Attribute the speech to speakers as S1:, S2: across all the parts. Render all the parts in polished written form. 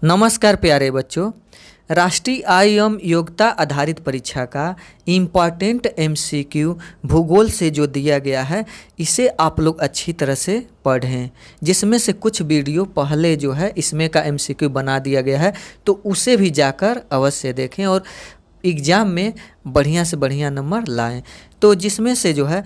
S1: नमस्कार प्यारे बच्चों। राष्ट्रीय आय एवं योग्यता आधारित परीक्षा का इम्पॉर्टेंट एमसीक्यू भूगोल से जो दिया गया है इसे आप लोग अच्छी तरह से पढ़ें, जिसमें से कुछ वीडियो पहले जो है इसमें का एमसीक्यू बना दिया गया है, तो उसे भी जाकर अवश्य देखें और एग्ज़ाम में बढ़िया से बढ़िया नंबर लाएं। तो जिसमें से जो है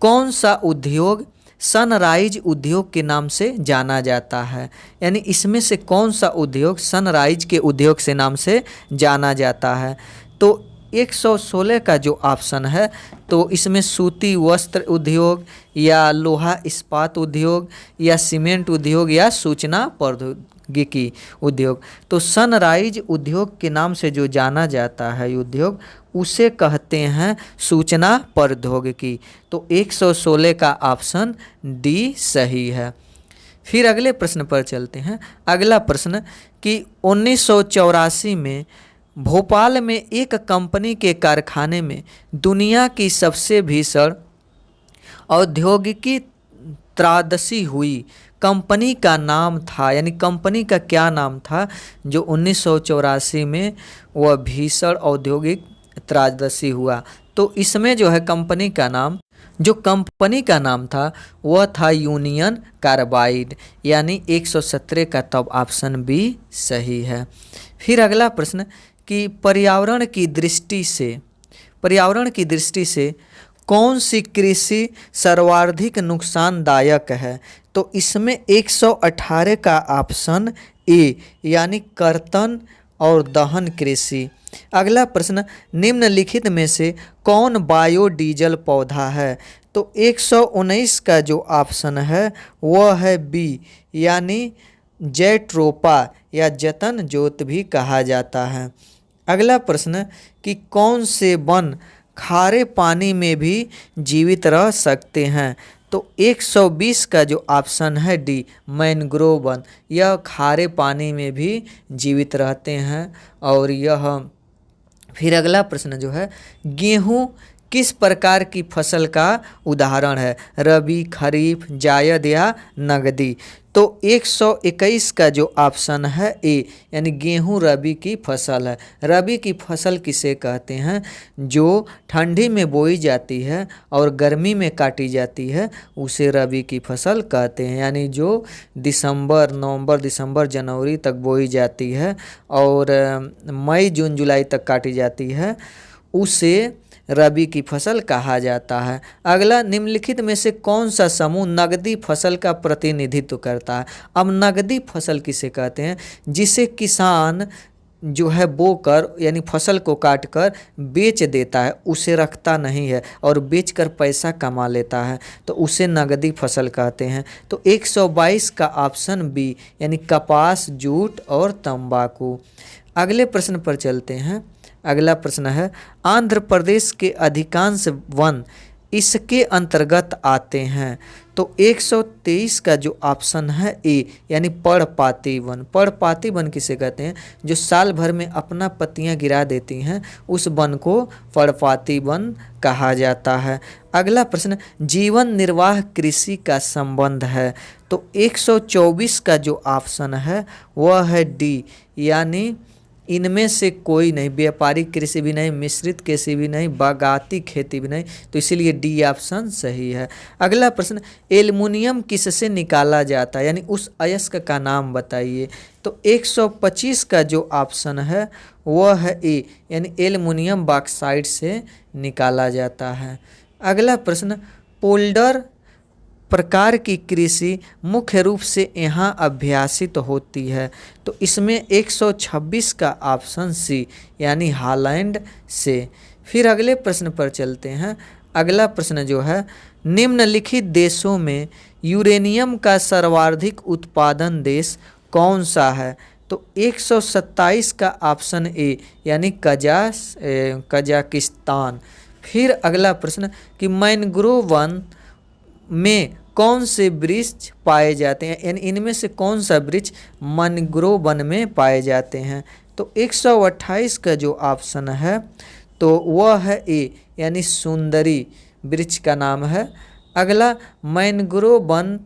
S1: कौन सा उद्योग सनराइज उद्योग के नाम से जाना जाता है, यानी इसमें से कौन सा उद्योग सनराइज के उद्योग से नाम से जाना जाता है। तो 116 का जो ऑप्शन है तो इसमें सूती वस्त्र उद्योग या लोहा इस्पात उद्योग या सीमेंट उद्योग या सूचना प्रौद्योगिकी उद्योग। तो सनराइज उद्योग के नाम से जो जाना जाता है उद्योग उसे कहते हैं सूचना प्रौद्योगिकी। तो 116 का ऑप्शन डी सही है। फिर अगले प्रश्न पर चलते हैं। अगला प्रश्न कि 1984 में भोपाल में एक कंपनी के कारखाने में दुनिया की सबसे भीषण औद्योगिकी त्रासदी हुई। कंपनी का नाम था, यानी कंपनी का क्या नाम था जो 1984 में वह भीषण औद्योगिक त्रासदी हुआ। तो इसमें जो है कंपनी का नाम था वह था यूनियन कार्बाइड, यानी 117 का तब ऑप्शन बी सही है। फिर अगला प्रश्न कि पर्यावरण की दृष्टि से कौन सी कृषि सर्वाधिक नुकसानदायक है। तो इसमें 118 का ऑप्शन ए, यानी कर्तन और दहन कृषि। अगला प्रश्न निम्नलिखित में से कौन बायोडीजल पौधा है। तो 119 का जो ऑप्शन है वह है बी, यानी जैट्रोपा या जतन जोत भी कहा जाता है। अगला प्रश्न कि कौन से वन खारे पानी में भी जीवित रह सकते हैं। तो 120 का जो ऑप्शन है डी, मैंग्रोव वन, यह खारे पानी में भी जीवित रहते हैं। और यह फिर अगला प्रश्न जो है गेहूं किस प्रकार की फसल का उदाहरण है, रबी, खरीफ, जायद या नगदी। तो 121 का जो ऑप्शन है ए, यानी गेहूं रबी की फसल है। रबी की फसल किसे कहते हैं, जो ठंडी में बोई जाती है और गर्मी में काटी जाती है, उसे रबी की फसल कहते हैं। यानी जो नवंबर, दिसंबर, जनवरी तक बोई जाती है और मई, जून, जुलाई तक काटी जाती है, उसे रबी की फसल कहा जाता है। अगला निम्नलिखित में से कौन सा समूह नगदी फसल का प्रतिनिधित्व करता है। अब नगदी फसल किसे कहते हैं, जिसे किसान जो है बोकर यानी फसल को काटकर बेच देता है, उसे रखता नहीं है और बेचकर पैसा कमा लेता है, तो उसे नगदी फसल कहते हैं। तो 122 का ऑप्शन बी, यानी कपास, जूट और तंबाकू। अगले प्रश्न पर चलते हैं। अगला प्रश्न है आंध्र प्रदेश के अधिकांश वन इसके अंतर्गत आते हैं। तो 123 का जो ऑप्शन है ए, यानी पर्णपाती वन। पर्णपाती वन किसे कहते हैं, जो साल भर में अपना पत्तियां गिरा देती हैं, उस वन को पर्णपाती वन कहा जाता है। अगला प्रश्न जीवन निर्वाह कृषि का संबंध है। तो 124 का जो ऑप्शन है वह है डी, यानी इनमें से कोई नहीं, व्यापारिक कृषि भी नहीं, मिश्रित कृषि भी नहीं, बागाती खेती भी नहीं, तो इसीलिए डी ऑप्शन सही है। अगला प्रश्न एल्युमिनियम किससे निकाला जाता है, यानी उस अयस्क का नाम बताइए। तो 125 का जो ऑप्शन है वह है ए, यानी एल्युमिनियम बॉक्साइट से निकाला जाता है। अगला प्रश्न पोल्डर प्रकार की कृषि मुख्य रूप से यहाँ अभ्यासित होती है। तो इसमें 126 का ऑप्शन सी, यानी हॉलैंड से। फिर अगले प्रश्न पर चलते हैं। अगला प्रश्न जो है निम्नलिखित देशों में यूरेनियम का सर्वाधिक उत्पादन देश कौन सा है। तो 127 का ऑप्शन ए, यानी कजाकिस्तान। फिर अगला प्रश्न कि मैंग्रोव वन में कौन से वृक्ष पाए जाते हैं, यानी इनमें से कौन सा वृक्ष मैंग्रोव वन में पाए जाते हैं। तो 128 का जो ऑप्शन है तो वह है ए, यानी सुंदरी वृक्ष का नाम है। अगला मैंग्रोव वन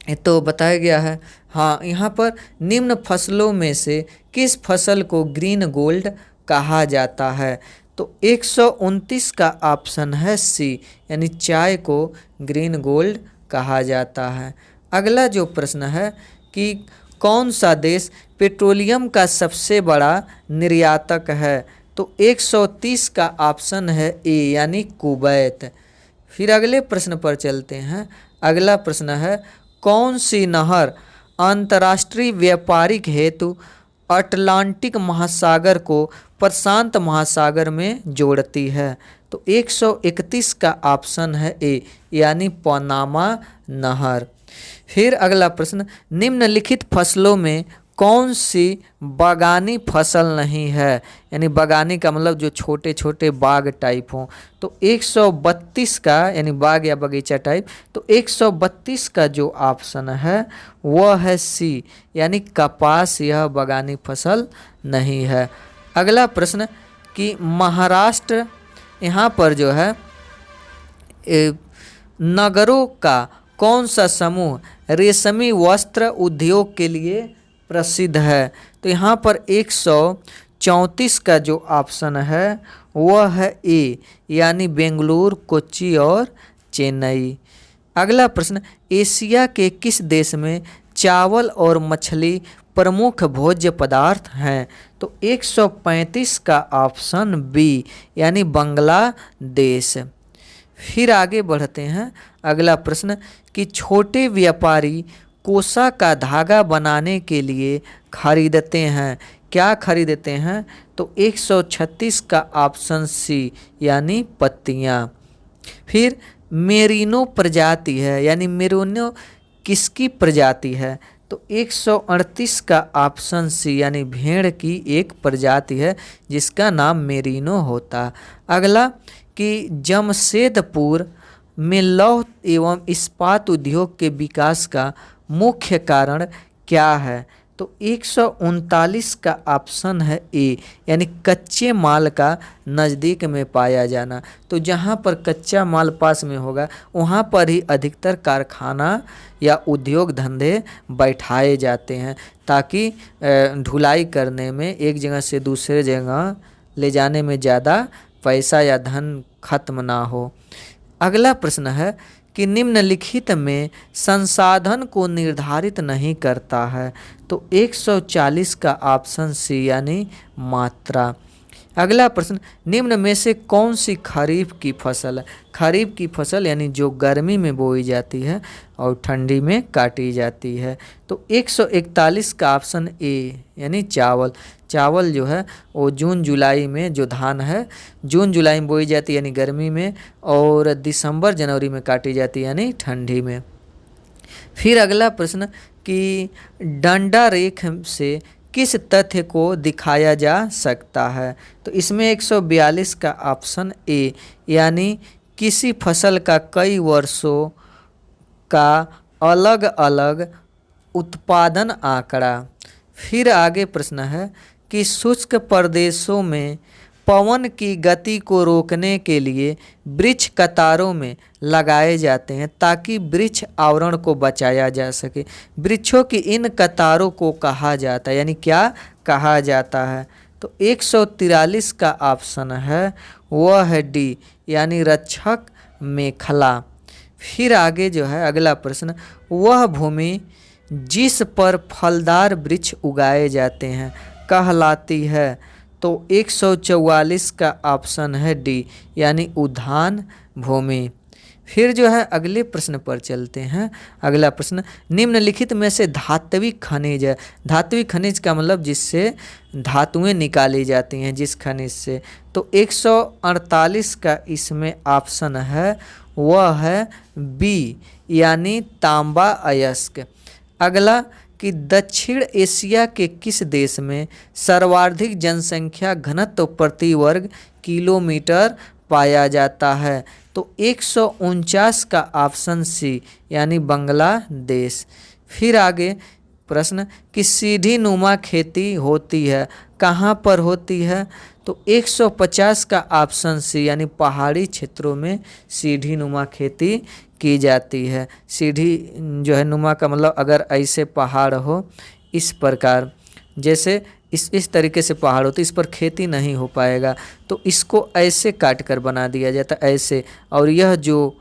S1: ये तो बताया गया है। हाँ, यहाँ पर निम्न फसलों में से किस फसल को ग्रीन गोल्ड कहा जाता है? तो 129 का ऑप्शन है सी, यानी चाय को ग्रीन गोल्ड कहा जाता है। अगला जो प्रश्न है कि कौन सा देश पेट्रोलियम का सबसे बड़ा निर्यातक है? तो 130 का ऑप्शन है ए, यानी कुवैत। फिर अगले प्रश्न पर चलते हैं। अगला प्रश्न है कौन सी नहर अंतर्राष्ट्रीय व्यापारिक हेतु अटलांटिक महासागर को प्रशांत महासागर में जोड़ती है? तो 131 का ऑप्शन है ए, यानी पनामा नहर। फिर अगला प्रश्न निम्नलिखित फसलों में कौन सी बागानी फसल नहीं है? यानी बागानी का मतलब जो छोटे छोटे बाग टाइप हों। तो 132 का, यानी बाग या बगीचा टाइप, तो 132 का जो ऑप्शन है वह है सी, यानी कपास, यह बागानी फसल नहीं है। अगला प्रश्न कि महाराष्ट्र यहाँ पर जो है नगरों का कौन सा समूह रेशमी वस्त्र उद्योग के लिए प्रसिद्ध है? तो यहाँ पर 134 का जो ऑप्शन है वह है ए, यानी बेंगलुरु, कोच्चि और चेन्नई। अगला प्रश्न एशिया के किस देश में चावल और मछली प्रमुख भोज्य पदार्थ हैं? तो 135 का ऑप्शन बी, यानी बांग्लादेश। फिर आगे बढ़ते हैं। अगला प्रश्न कि छोटे व्यापारी कोसा का धागा बनाने के लिए खरीदते हैं, क्या खरीदते हैं? तो 136 का ऑप्शन सी, यानी पत्तियां। फिर मेरिनो प्रजाति है, यानी मेरिनो किसकी प्रजाति है? तो 138 का ऑप्शन सी, यानी भेड़ की एक प्रजाति है जिसका नाम मेरिनो होता। अगला कि जमशेदपुर में लौह एवं इस्पात उद्योग के विकास का मुख्य कारण क्या है? तो 139 का ऑप्शन है ए, यानी कच्चे माल का नज़दीक में पाया जाना। तो जहाँ पर कच्चा माल पास में होगा वहाँ पर ही अधिकतर कारखाना या उद्योग धंधे बैठाए जाते हैं, ताकि ढुलाई करने में, एक जगह से दूसरे जगह ले जाने में ज़्यादा पैसा या धन खत्म ना हो। अगला प्रश्न है कि निम्नलिखित में संसाधन को निर्धारित नहीं करता है? तो 140 का ऑप्शन सी, यानी मात्रा। अगला प्रश्न निम्न में से कौन सी खरीफ की फसल है? खरीफ की फसल यानी जो गर्मी में बोई जाती है और ठंडी में काटी जाती है। तो 141 का ऑप्शन ए, यानी चावल। चावल जो है वो जून जुलाई में, जो धान है जून जुलाई में बोई जाती है यानी गर्मी में, और दिसंबर जनवरी में काटी जाती है यानी ठंडी में। फिर अगला प्रश्न कि डंडा रेख से किस तथ्य को दिखाया जा सकता है? तो इसमें 142 का ऑप्शन ए, यानी किसी फसल का कई वर्षों का अलग अलग उत्पादन आंकड़ा। फिर आगे प्रश्न है कि शुष्क प्रदेशों में पवन की गति को रोकने के लिए वृक्ष कतारों में लगाए जाते हैं ताकि वृक्ष आवरण को बचाया जा सके। वृक्षों की इन कतारों को कहा जाता है, यानी क्या कहा जाता है? तो 143 का ऑप्शन है वह है डी, यानी रक्षक मेखला। फिर आगे जो है अगला प्रश्न, वह भूमि जिस पर फलदार वृक्ष उगाए जाते हैं कहलाती है? तो 144 का ऑप्शन है डी, यानी उद्यान भूमि। फिर जो है अगले प्रश्न पर चलते हैं। अगला प्रश्न निम्नलिखित में से धात्विक खनिज है। धात्विक खनिज का मतलब जिससे धातुएं निकाली जाती हैं, जिस खनिज से। तो 148 का इसमें ऑप्शन है वह है बी, यानी तांबा अयस्क। अगला कि दक्षिण एशिया के किस देश में सर्वाधिक जनसंख्या घनत्व प्रति वर्ग किलोमीटर पाया जाता है? तो 149 का ऑप्शन सी, यानी बांग्लादेश। फिर आगे प्रश्न कि सीढ़ी नुमा खेती होती है, कहाँ पर होती है? तो 150 का ऑप्शन सी यानी पहाड़ी क्षेत्रों में सीढ़ी नुमा खेती की जाती है। सीढ़ी जो है नुमा का मतलब अगर ऐसे पहाड़ हो इस प्रकार, जैसे इस तरीके से पहाड़ हो तो इस पर खेती नहीं हो पाएगा, तो इसको ऐसे काट कर बना दिया जाता है ऐसे, और यह जो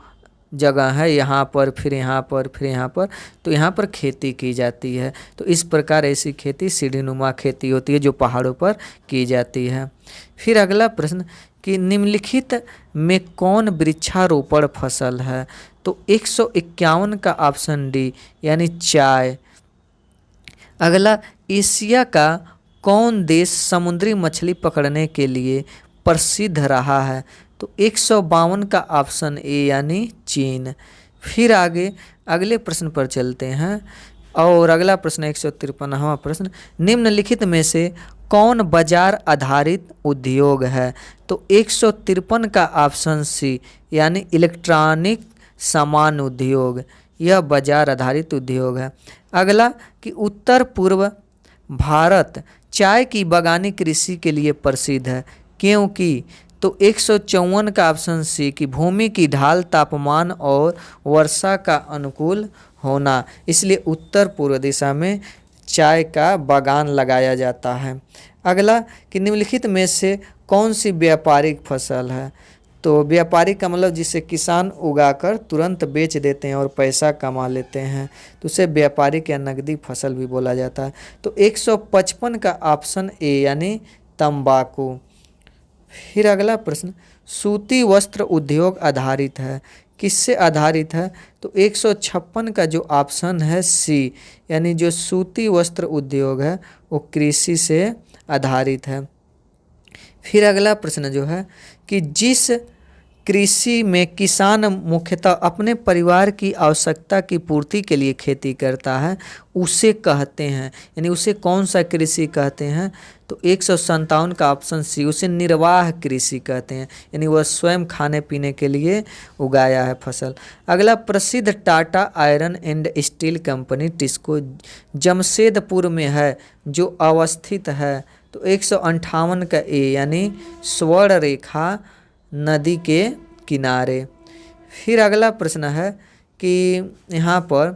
S1: जगह है यहाँ पर फिर यहाँ पर फिर यहाँ पर, तो यहाँ पर खेती की जाती है। तो इस प्रकार ऐसी खेती सीढ़ीनुमा खेती होती है जो पहाड़ों पर की जाती है। फिर अगला प्रश्न कि निम्नलिखित में कौन वृक्षारोपण फसल है? तो 151 का ऑप्शन डी यानी चाय। अगला, एशिया का कौन देश समुद्री मछली पकड़ने के लिए प्रसिद्ध रहा है? तो 152 का ऑप्शन ए यानी चीन। फिर आगे अगले प्रश्न पर चलते हैं, और अगला प्रश्न 153वां प्रश्न, निम्नलिखित में से कौन बाजार आधारित उद्योग है? तो 153 का ऑप्शन सी यानी इलेक्ट्रॉनिक सामान उद्योग, यह बाजार आधारित उद्योग है। अगला कि उत्तर पूर्व भारत चाय की बागानी कृषि के लिए प्रसिद्ध है, क्योंकि? तो 154 का ऑप्शन सी कि भूमि की ढाल, तापमान और वर्षा का अनुकूल होना, इसलिए उत्तर पूर्व दिशा में चाय का बागान लगाया जाता है। अगला कि निम्नलिखित में से कौन सी व्यापारिक फसल है? तो व्यापारिक का मतलब जिसे किसान उगाकर तुरंत बेच देते हैं और पैसा कमा लेते हैं, तो उसे व्यापारिक या नकदी फसल भी बोला जाता है। तो 155 का ऑप्शन ए यानी तंबाकू। फिर अगला प्रश्न, सूती वस्त्र उद्योग आधारित है, किससे आधारित है? तो 156 का जो ऑप्शन है सी यानी जो सूती वस्त्र उद्योग है वो कृषि से आधारित है। फिर अगला प्रश्न जो है कि जिस कृषि में किसान मुख्यतः अपने परिवार की आवश्यकता की पूर्ति के लिए खेती करता है उसे कहते हैं, यानी उसे कौन सा कृषि कहते हैं? तो 157 का ऑप्शन सी उसे निर्वाह कृषि कहते हैं, यानी वह स्वयं खाने पीने के लिए उगाया है फसल। अगला, प्रसिद्ध Tata iron and steel company TISCO Jamshedpur में है जो अवस्थित है। तो 158 का ए यानी स्वर्ण रेखा नदी के किनारे। फिर अगला प्रश्न है कि यहाँ पर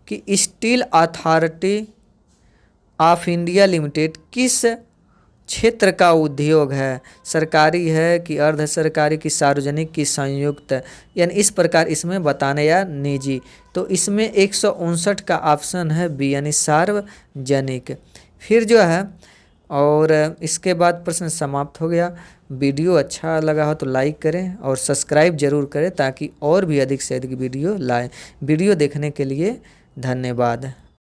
S1: कि steel authority of India limited किस क्षेत्र का उद्योग है? सरकारी है कि अर्ध सरकारी कि सार्वजनिक कि संयुक्त, यानी इस प्रकार इसमें बताने या निजी। तो इसमें 159 का ऑप्शन है बी यानी सार्वजनिक। फिर जो है और इसके बाद प्रश्न समाप्त हो गया। वीडियो अच्छा लगा हो तो लाइक करें और सब्सक्राइब जरूर करें ताकि और भी अधिक से अधिक वीडियो लाएं। वीडियो देखने के लिए धन्यवाद।